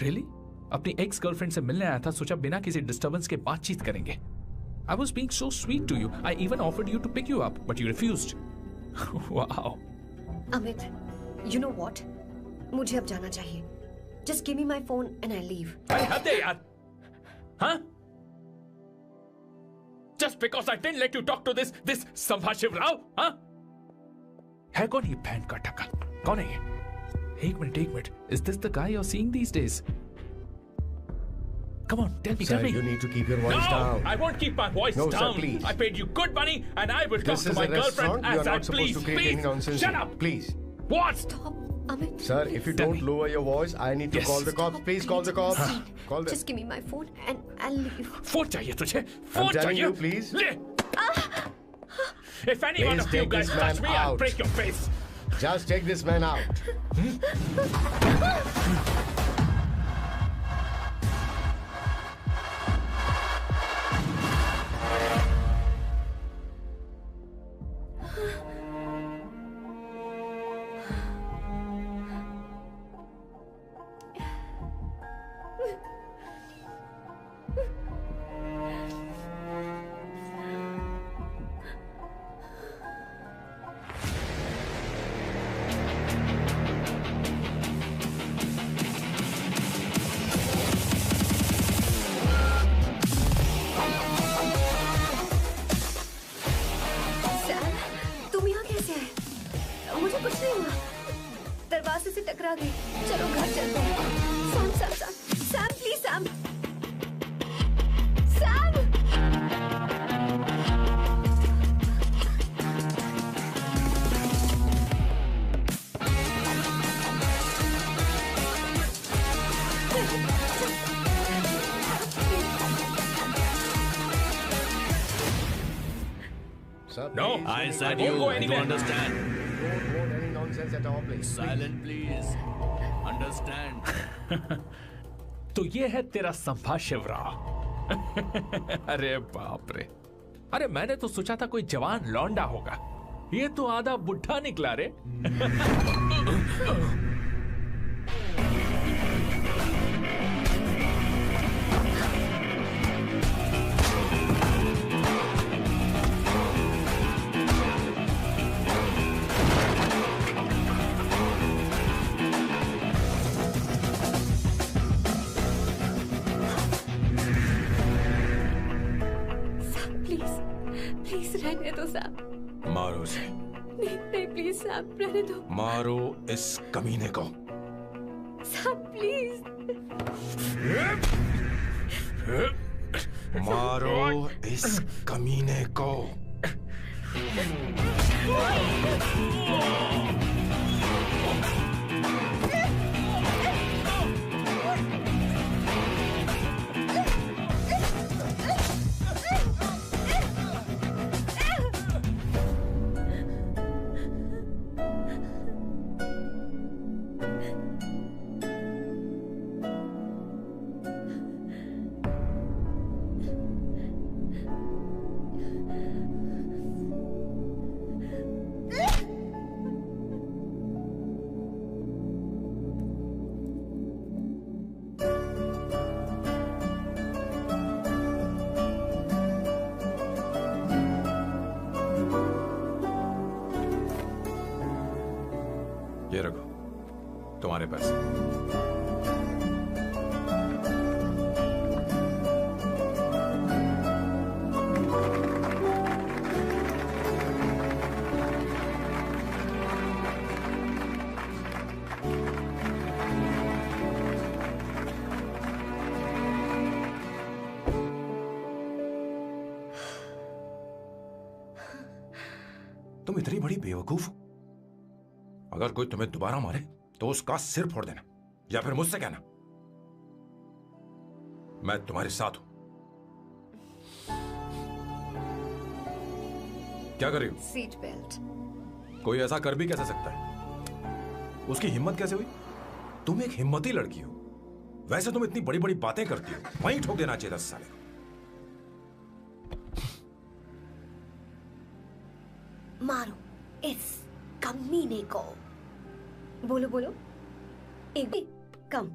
Really? अपनी एक्स गर्लफ्रेंड से मिलने आया था, सोचा बिना किसी डिस्टर्बेंस के बातचीत करेंगे। I was being so sweet to you. I even offered you to pick you up, but you refused. Wow. Amit, you know what? मुझे अब जाना चाहिए. Just give me my phone and I leave. अरे हद है यार, हाँ? Just because I didn't let you talk to this संभाशिव Rao, हाँ? है कौन ये बैंड का टक्का? कौन है ये? एक minute. Is this the guy you're seeing these days? Come on, tell me. Sir, you need to keep your voice down. No, I won't keep my voice No, down. sir, please. I paid you good money and I will talk to my girlfriend as I please. Please, nonsense. Shut up. Please. What? Stop, Amit. Sir, if you don't lower your voice, I need to call the cops. Please call the cops. Call them. Just give me my phone and I'll leave. Phone चाहिए तुझे? I'm phone telling चाहिए? you, please. ले. If any one Please of you take guys this touch man me, I'll out. break your face. Just take this man out. दरवाजे से टकरा गई। चलो घर चलते हैं। Sam please Sam. No, I said you don't understand. Don't want any nonsense at all, please. Silent, please. Understand. तो ये है तेरा संभाषिव राव। अरे बाप रे, अरे मैंने तो सोचा था कोई जवान लौंडा होगा, ये तो आधा बुढ़ा निकला रे। रहने दो सैम। मारो उसे। नहीं प्लीज सैम, रहने दो। मारो इस कमीने को। Sam please. मारो इस कमीने को। ये रखो तुम्हारे पैसे। तुम इतनी बड़ी बेवकूफ हो। अगर कोई तुम्हें दोबारा मारे तो उसका सिर फोड़ देना, या फिर मुझसे कहना मैं तुम्हारे साथ हूं। क्या कर रही हो? Seat belt. कोई ऐसा कर भी कैसे सकता है? उसकी हिम्मत कैसे हुई? तुम एक हिम्मती लड़की हो। वैसे तुम इतनी बड़ी बड़ी बातें करती हो, वहीं ठोक देना चाहिए 10 साल। मारो इस कमीने को। बोलो बोलो, एक भी कम।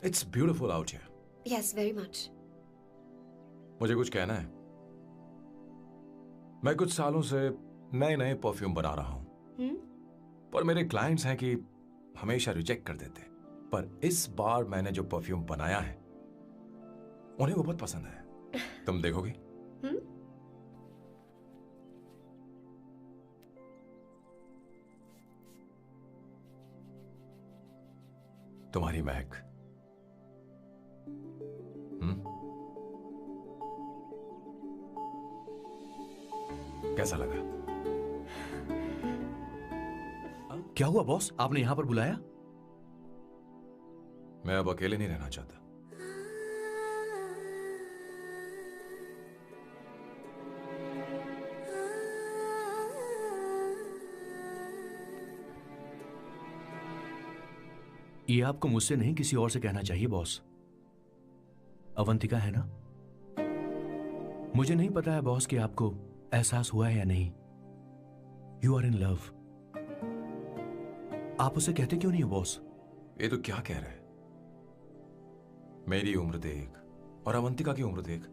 It's beautiful out here. Yes, very much. मुझे कुछ कहना है। मैं कुछ सालों से नए नए परफ्यूम बना रहा हूं, पर मेरे क्लाइंट्स हैं कि हमेशा रिजेक्ट कर देते। पर इस बार मैंने जो परफ्यूम बनाया है उन्हें वो बहुत पसंद है। तुम देखोगी? तुम्हारी महक। कैसा लगा? क्या हुआ बॉस, आपने यहां पर बुलाया? मैं अब अकेले नहीं रहना चाहता। ये आपको मुझसे नहीं किसी और से कहना चाहिए बॉस। अवंतिका है ना? मुझे नहीं पता है बॉस कि आपको एहसास हुआ है या नहीं। You are in love. आप उसे कहते क्यों नहीं हो बॉस? ये तो क्या कह रहे हैं? मेरी उम्र देख और अवंतिका की उम्र देख।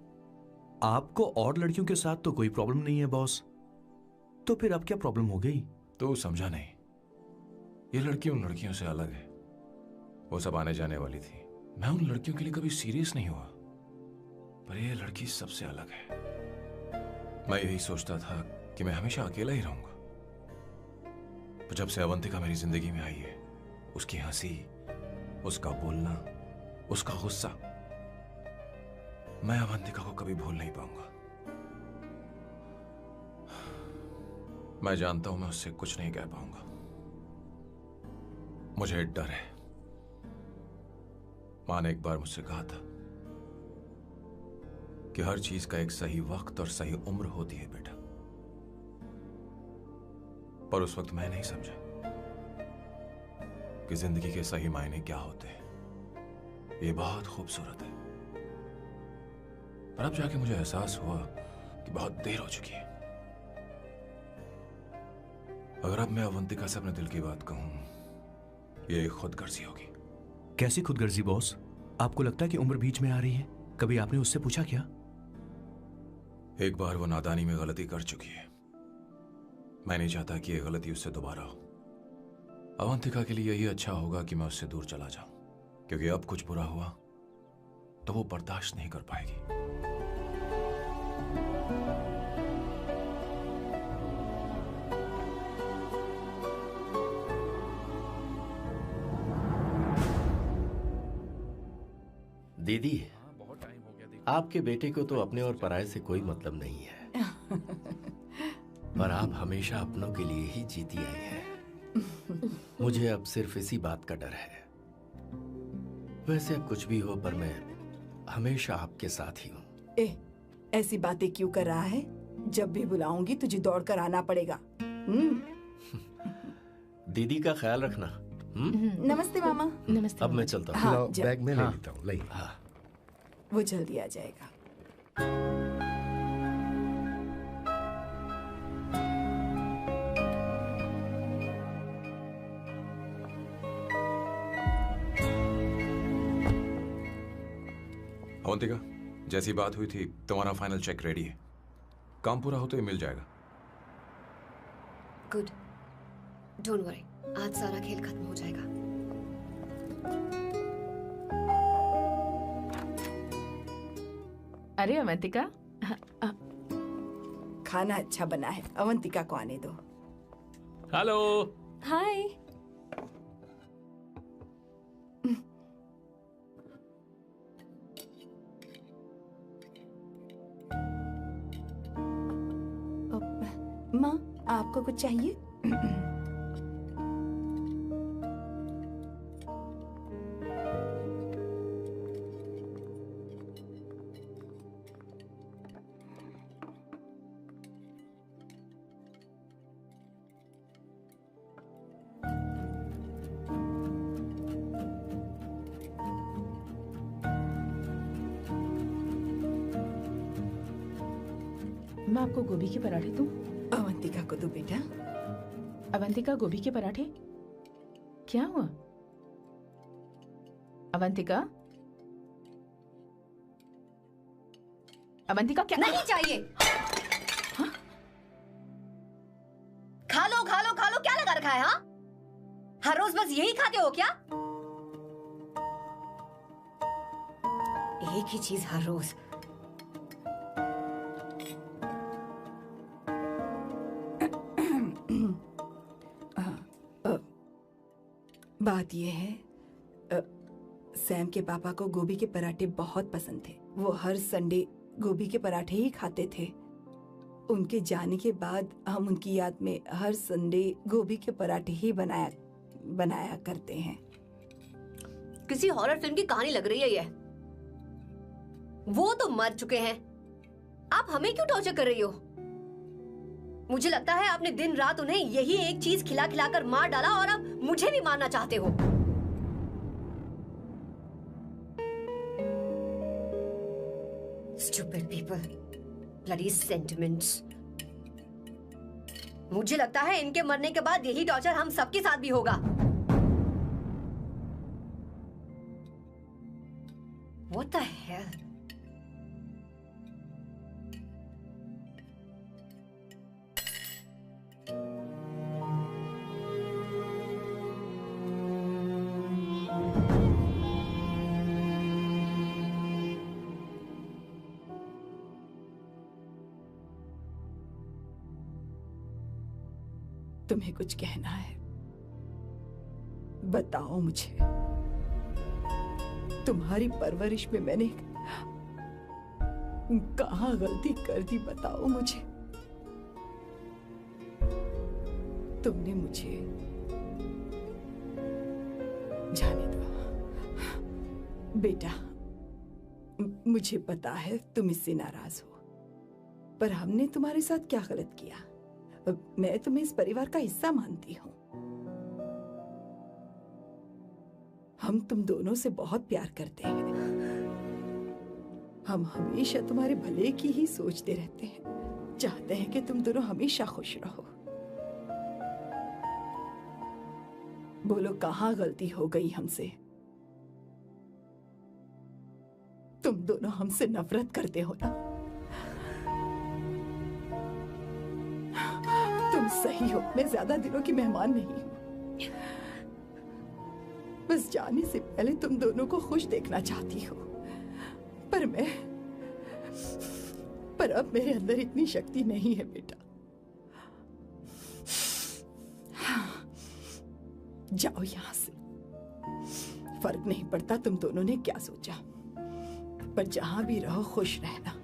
आपको और लड़कियों के साथ तो कोई प्रॉब्लम नहीं है बॉस, तो फिर अब क्या प्रॉब्लम हो गई? तो समझा नहीं। ये लड़की उन लड़कियों से अलग है। वो सब आने जाने वाली थी। मैं उन लड़कियों के लिए कभी सीरियस नहीं हुआ, पर ये लड़की सबसे अलग है। मैं यही सोचता था कि मैं हमेशा अकेला ही रहूंगा, पर जब से अवंतिका मेरी जिंदगी में आई है, उसकी हंसी, उसका बोलना, उसका गुस्सा, मैं अवंतिका को कभी भूल नहीं पाऊंगा। मैं जानता हूं मैं उससे कुछ नहीं कह पाऊंगा। मुझे डर है। मां ने एक बार मुझसे कहा था कि हर चीज का एक सही वक्त और सही उम्र होती है बेटा, पर उस वक्त मैं नहीं समझा कि जिंदगी के सही मायने क्या होते हैं। ये बहुत खूबसूरत है, पर अब जाके मुझे एहसास हुआ कि बहुत देर हो चुकी है। अगर अब मैं अवंतिका से अपने दिल की बात कहूं, ये खुदगर्जी होगी। कैसी खुदगर्जी बॉस? आपको लगता है कि उम्र बीच में आ रही है? कभी आपने उससे पूछा क्या? एक बार वो नादानी में गलती कर चुकी है। मैं नहीं चाहता कि ये गलती उससे दोबारा हो। अवंतिका के लिए यही अच्छा होगा कि मैं उससे दूर चला जाऊं, क्योंकि अब कुछ बुरा हुआ तो वो बर्दाश्त नहीं कर पाएगी। दीदी, आपके बेटे को तो अपने और पराये से कोई मतलब नहीं है, पर आप हमेशा अपनों के लिए ही जीती आई हैं। मुझे अब सिर्फ इसी बात का डर है। वैसे अब कुछ भी हो, पर मैं हमेशा आपके साथ ही हूँ। ऐसी बातें क्यों कर रहा है? जब भी बुलाऊंगी तुझे दौड़ कर आना पड़ेगा। दीदी का ख्याल रखना। नमस्ते मामा। नमस्ते। अब मैं चलता हूँ। हाँ, बैग में ले लेता हूँ। ले। हाँ। वो जल्दी आ जाएगा। अवंतिका, जैसी बात हुई थी, तुम्हारा फाइनल चेक रेडी है। काम पूरा हो तो ये मिल जाएगा। गुड, डोंट वरी, आज सारा खेल खत्म हो जाएगा। अरे अवंतिका, खाना अच्छा बना है, अवंतिका को आने दो। हेलो। हाय। माँ, आपको कुछ चाहिए? मैं आपको गोभी के पराठे दूं? अवंतिका को दो बेटा। अवंतिका, गोभी के पराठे? क्या हुआ अवंतिका? अवंतिका क्या? नहीं चाहिए। हाँ? खा लो खा लो खा लो, क्या लगा रखा है? हाँ, हर रोज बस यही खाते हो क्या? एक ही चीज हर रोज। बात यह है, सैम के पापा को गोभी के पराठे बहुत पसंद थे। वो हर संडे गोभी के पराठे ही खाते थे। उनके जाने के बाद हम उनकी याद में हर संडे गोभी के पराठे ही बनाया करते हैं। किसी हॉरर फिल्म की कहानी लग रही है ये। वो तो मर चुके हैं, आप हमें क्यों टॉर्चर कर रही हो? मुझे लगता है आपने दिन रात उन्हें यही एक चीज खिला खिला कर मार डाला और अब मुझे भी मारना चाहते हो। Stupid people, bloody sentiments। मुझे लगता है इनके मरने के बाद यही टॉर्चर हम सबके साथ भी होगा। What the hell? तुम्हें कुछ कहना है? बताओ मुझे। तुम्हारी परवरिश में मैंने कहाँ गलती कर दी, बताओ मुझे। तुमने मुझे जाने दो बेटा। मुझे पता है तुम इससे नाराज हो, पर हमने तुम्हारे साथ क्या गलत किया? मैं तुम्हें इस परिवार का हिस्सा मानती हूँ। हम तुम दोनों से बहुत प्यार करते हैं। हम हमेशा तुम्हारे भले की ही सोचते रहते हैं, चाहते हैं कि तुम दोनों हमेशा खुश रहो। बोलो, कहाँ गलती हो गई हमसे? तुम दोनों हमसे नफरत करते हो ना? तुम सही हो, मैं ज्यादा दिनों की मेहमान नहीं हूं। बस जाने से पहले तुम दोनों को खुश देखना चाहती हो, पर अब मेरे अंदर इतनी शक्ति नहीं है बेटा। जाओ यहां से। फर्क नहीं पड़ता तुम दोनों ने क्या सोचा, पर जहां भी रहो खुश रहना।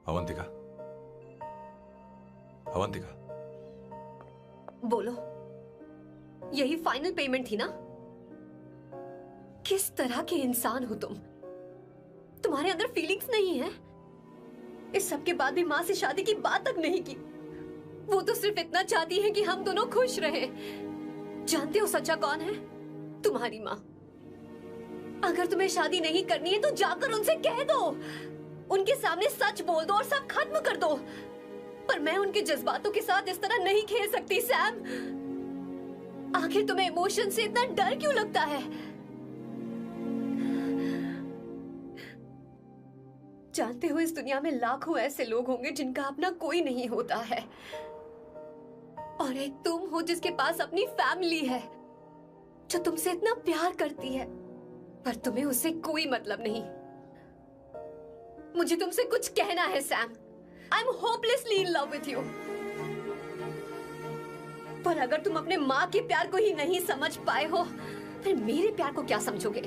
अवंतिका, अवंतिका, बोलो, यही फाइनल पेमेंट थी ना? किस तरह के इंसान हो तुम? तुम्हारे अंदर फीलिंग्स नहीं है? इस सब के बाद भी माँ से शादी की बात तक नहीं की। वो तो सिर्फ इतना चाहती है कि हम दोनों खुश रहें। जानते हो सच्चा कौन है? तुम्हारी माँ। अगर तुम्हें शादी नहीं करनी है तो जाकर उनसे कह दो, उनके सामने सच बोल दो और सब खत्म कर दो। पर मैं उनके जज्बातों के साथ इस तरह नहीं खेल सकती सैम। आखिर तुम्हें इमोशन से इतना डर क्यों लगता है? जानते हो इस दुनिया में लाखों ऐसे लोग होंगे जिनका अपना कोई नहीं होता है, और एक तुम हो जिसके पास अपनी फैमिली है जो तुमसे इतना प्यार करती है, पर तुम्हें उससे कोई मतलब नहीं। मुझे तुमसे कुछ कहना है Sam. I am hopelessly in love with you. पर अगर तुम अपने माँ के प्यार को ही नहीं समझ पाए हो, फिर मेरे प्यार को क्या समझोगे?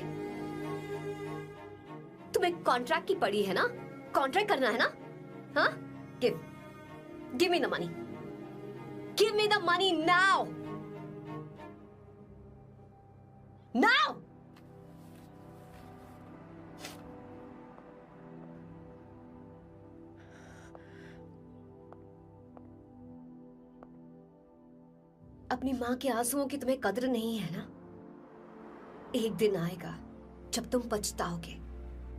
तुम्हें कॉन्ट्रैक्ट की पड़ी है ना? कॉन्ट्रैक्ट करना है ना? हाँ? Give me the money. Give me the money now. Now. अपनी माँ के आंसुओं की तुम्हें कद्र नहीं है ना? एक दिन आएगा जब तुम पछताओगे,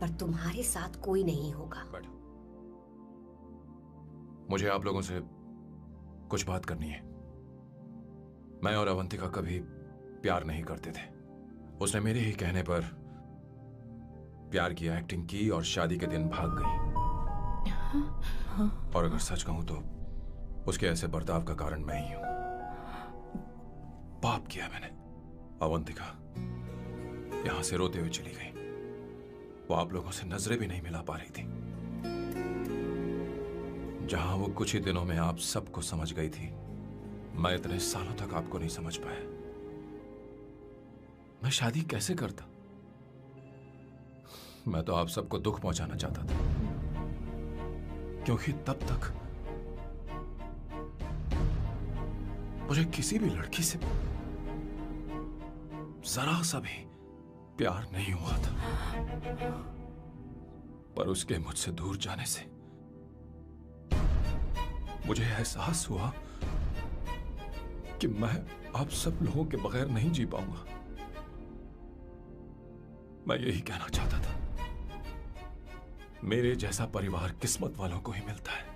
पर तुम्हारे साथ कोई नहीं होगा। मुझे आप लोगों से कुछ बात करनी है। मैं और अवंतिका कभी प्यार नहीं करते थे। उसने मेरे ही कहने पर प्यार की एक्टिंग की और शादी के दिन भाग गई। और अगर सच कहूं तो उसके ऐसे बर्ताव का कारण मैं ही हूं। पाप किया मैंने। अवंतिका यहां से रोते हुए चली गई। वो आप लोगों से नजरें भी नहीं मिला पा रही थी। जहां वो कुछ ही दिनों में आप सबको समझ गई थी, मैं इतने सालों तक आपको नहीं समझ पाया। मैं शादी कैसे करता? मैं तो आप सबको दुख पहुंचाना चाहता था, क्योंकि तब तक मुझे किसी भी लड़की से जरा सा भी प्यार नहीं हुआ था। पर उसके मुझसे दूर जाने से मुझे एहसास हुआ कि मैं आप सब लोगों के बगैर नहीं जी पाऊंगा। मैं यही कहना चाहता था, मेरे जैसा परिवार किस्मत वालों को ही मिलता है।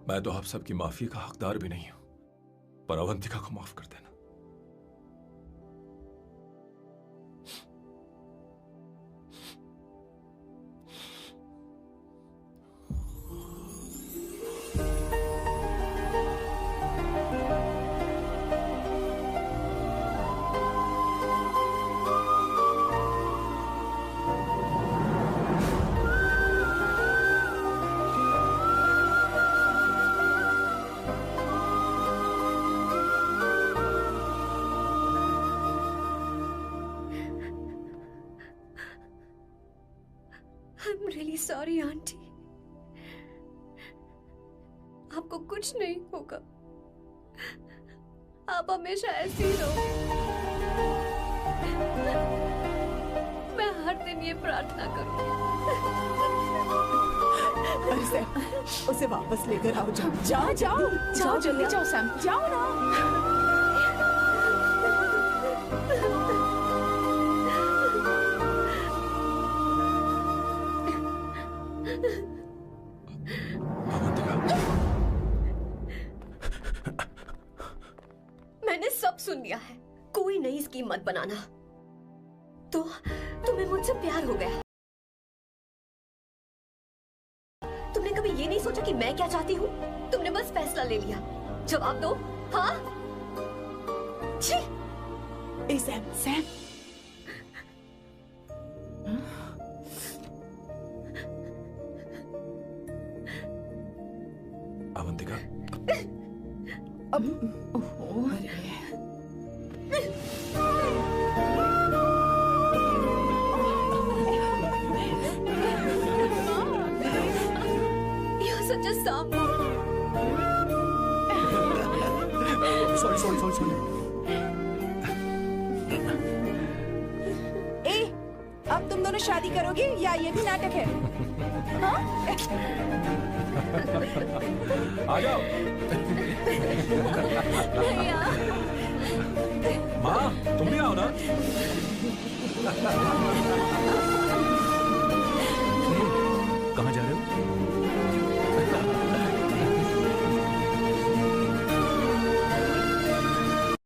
मैं तो आप सबकी माफी का हकदार भी नहीं हूं, पर अवंतिका को माफ कर देना। I'm really sorry, aunty. आपको कुछ नहीं होगा। आप हमेशा ऐसी ही रहो। मैं हर दिन ये प्रार्थना करूंगी। अरे सैम, उसे वापस लेकर आओ। जाओ जाओ जल्दी जाओ सैम, जाओ ना। मैंने सब सुन लिया है। कोई नई स्कीम मत बनाना। तो तुम्हें मुझसे प्यार हो गया। तुमने कभी ये नहीं सोचा कि मैं क्या चाहती हूँ? तुमने बस फैसला ले लिया। जवाब दो। हाँ? छी! ए सैम, सैम। अवंतिका, अब You're such a Sambo. Sorry शादी करोगे या ये भी नाटक है? हाँ? आ जाओ। माँ तुम भी आओ ना।